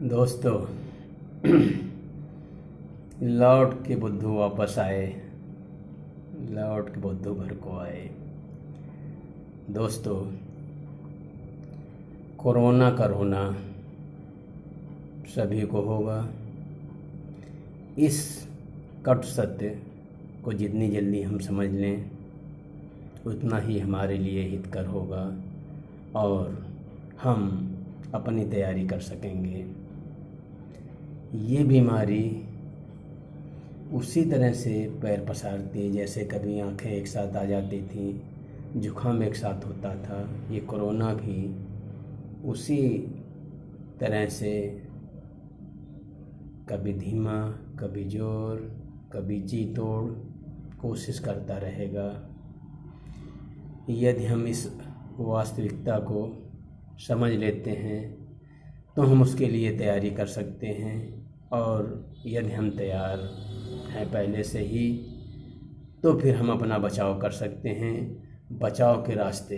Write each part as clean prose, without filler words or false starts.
दोस्तों, लौट के बुद्धू वापस आए, लौट के बुद्धू घर को आए। दोस्तों, कोरोना का रोना सभी को होगा। इस कट सत्य को जितनी जल्दी हम समझ लें उतना ही हमारे लिए हितकर होगा और हम अपनी तैयारी कर सकेंगे। ये बीमारी उसी तरह से पैर पसारती है जैसे कभी आंखें एक साथ आ जाती थी, जुकाम एक साथ होता था। ये कोरोना भी उसी तरह से कभी धीमा, कभी जोर, कभी जी तोड़ कोशिश करता रहेगा। यदि हम इस वास्तविकता को समझ लेते हैं तो हम उसके लिए तैयारी कर सकते हैं, और यदि हम तैयार हैं पहले से ही तो फिर हम अपना बचाव कर सकते हैं। बचाव के रास्ते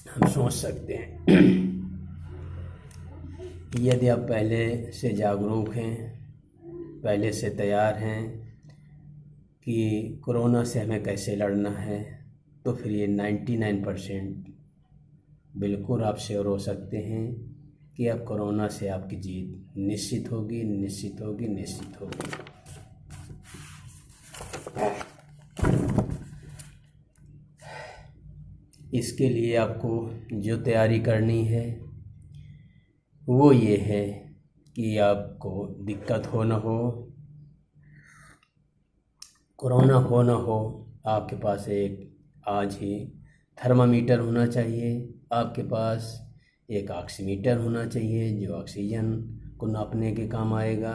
हम सोच सकते हैं। यदि आप पहले से जागरूक हैं, पहले से तैयार हैं कि कोरोना से हमें कैसे लड़ना है, तो फिर ये 99% बिल्कुल आप श्योर हो सकते हैं कि अब कोरोना से आपकी जीत निश्चित होगी, निश्चित होगी, निश्चित होगी। इसके लिए आपको जो तैयारी करनी है वो ये है कि आपको दिक्कत हो ना हो, कोरोना हो ना हो, आपके पास एक आज ही थर्मामीटर होना चाहिए, आपके पास एक ऑक्सीमीटर होना चाहिए जो ऑक्सीजन को नापने के काम आएगा।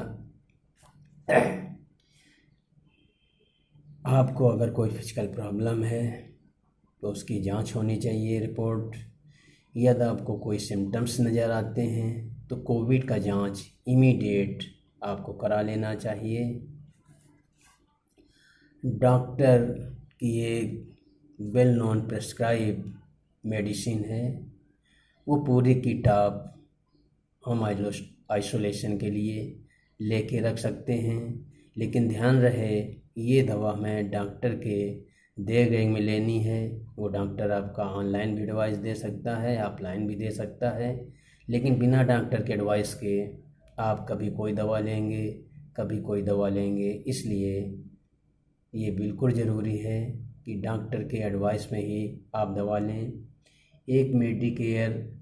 आपको अगर कोई फिजिकल प्रॉब्लम है तो उसकी जांच होनी चाहिए, रिपोर्ट। यदि आपको कोई सिम्टम्स नज़र आते हैं तो कोविड का जांच इमीडिएट आपको करा लेना चाहिए। डॉक्टर की एक वेल नोन प्रेस्क्राइब मेडिसिन है, वो पूरी किट आप होम आइसोलेशन के लिए लेके रख सकते हैं। लेकिन ध्यान रहे ये दवा हमें डॉक्टर के दिए गए में लेनी है। वो डॉक्टर आपका ऑनलाइन भी एडवाइस दे सकता है, ऑफलाइन भी दे सकता है, लेकिन बिना डॉक्टर के एडवाइस के आप कभी कोई दवा लेंगे, कभी कोई दवा लेंगे। इसलिए ये बिल्कुल ज़रूरी है कि डॉक्टर के एडवाइस में ही आप दवा लें। एक मेडिकेयर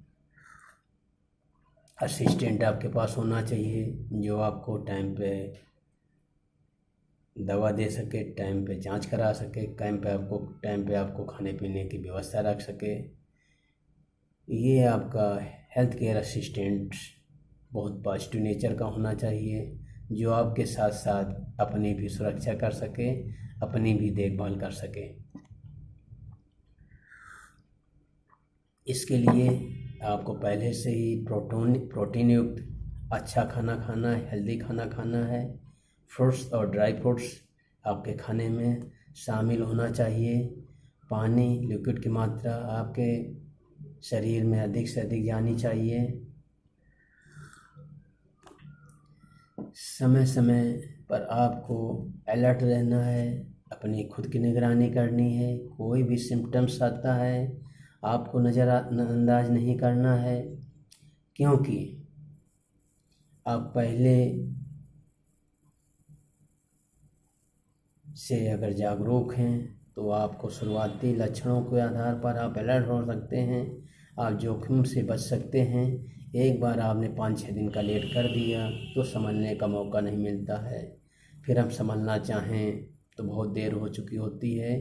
असिस्टेंट आपके पास होना चाहिए जो आपको टाइम पे दवा दे सके, टाइम पे जांच करा सके, टाइम पे आपको खाने पीने की व्यवस्था रख सके। ये आपका हेल्थ केयर असिस्टेंट बहुत पॉजिटिव नेचर का होना चाहिए जो आपके साथ साथ अपनी भी सुरक्षा कर सके, अपनी भी देखभाल कर सके। इसके लिए आपको पहले से ही प्रोटीन युक्त अच्छा खाना खाना है, हेल्दी खाना खाना है। फ्रूट्स और ड्राई फ्रूट्स आपके खाने में शामिल होना चाहिए। पानी, लिक्विड की मात्रा आपके शरीर में अधिक से अधिक जानी चाहिए। समय समय पर आपको अलर्ट रहना है, अपनी खुद की निगरानी करनी है। कोई भी सिम्टम्स आता है आपको नज़रअंदाज नहीं करना है, क्योंकि आप पहले से अगर जागरूक हैं तो आपको शुरुआती लक्षणों के आधार पर आप अलर्ट हो सकते हैं, आप जोखिम से बच सकते हैं। एक बार आपने 5-6 दिन का लेट कर दिया तो संभलने का मौका नहीं मिलता है, फिर हम संभलना चाहें तो बहुत देर हो चुकी होती है।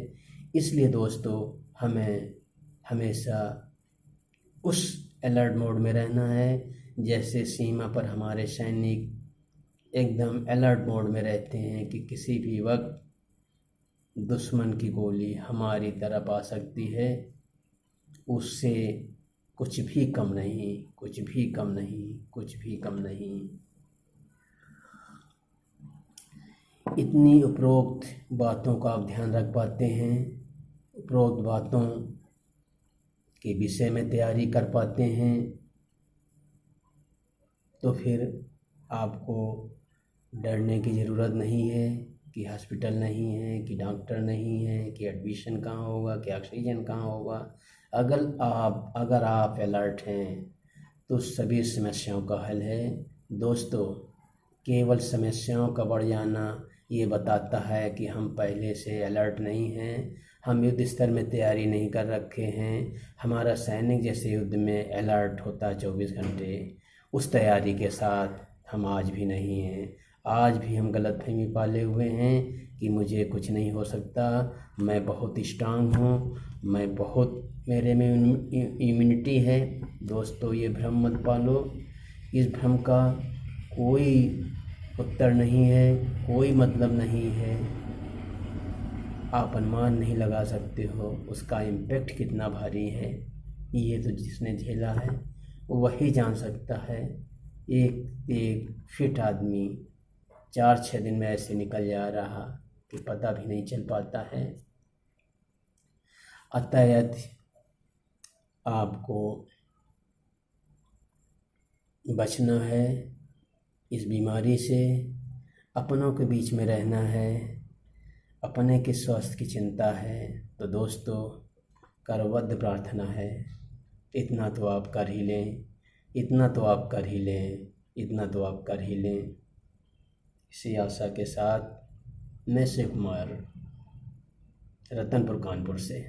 इसलिए दोस्तों, हमें हमेशा उस अलर्ट मोड में रहना है जैसे सीमा पर हमारे सैनिक एकदम अलर्ट मोड में रहते हैं कि किसी भी वक्त दुश्मन की गोली हमारी तरफ आ सकती है। उससे कुछ भी कम नहीं, कुछ भी कम नहीं, कुछ भी कम नहीं। इतनी उपरोक्त बातों का आप ध्यान रख पाते हैं, उपरोक्त बातों के विषय में तैयारी कर पाते हैं तो फिर आपको डरने की ज़रूरत नहीं है कि हॉस्पिटल नहीं है, कि डॉक्टर नहीं है, कि एडमिशन कहाँ होगा, कि ऑक्सीजन कहाँ होगा। अगर आप अलर्ट हैं तो सभी समस्याओं का हल है। दोस्तों, केवल समस्याओं का बढ़ जाना ये बताता है कि हम पहले से अलर्ट नहीं हैं, हम युद्ध स्तर में तैयारी नहीं कर रखे हैं। हमारा सैनिक जैसे युद्ध में अलर्ट होता है 24 घंटे, उस तैयारी के साथ हम आज भी नहीं हैं। आज भी हम गलतफहमी पाले हुए हैं कि मुझे कुछ नहीं हो सकता, मैं बहुत स्ट्रांग हूँ, मैं बहुत मेरे में इम्यूनिटी है। दोस्तों, ये भ्रम मत पालो। इस भ्रम का कोई उत्तर नहीं है, कोई मतलब नहीं है। आप अनुमान नहीं लगा सकते हो उसका इम्पैक्ट कितना भारी है। ये तो जिसने झेला है वही जान सकता है। एक एक फिट आदमी 4-6 दिन में ऐसे निकल जा रहा कि पता भी नहीं चल पाता है। अतएव आपको बचना है इस बीमारी से, अपनों के बीच में रहना है, अपने के स्वास्थ्य की चिंता है। तो दोस्तों, करबद्ध प्रार्थना है, इतना तो आप कर ही लें, इतना तो आप कर ही लें, इतना तो आप कर ही लें। इसी आशा के साथ मैं शिव कुमार, रतनपुर कानपुर से।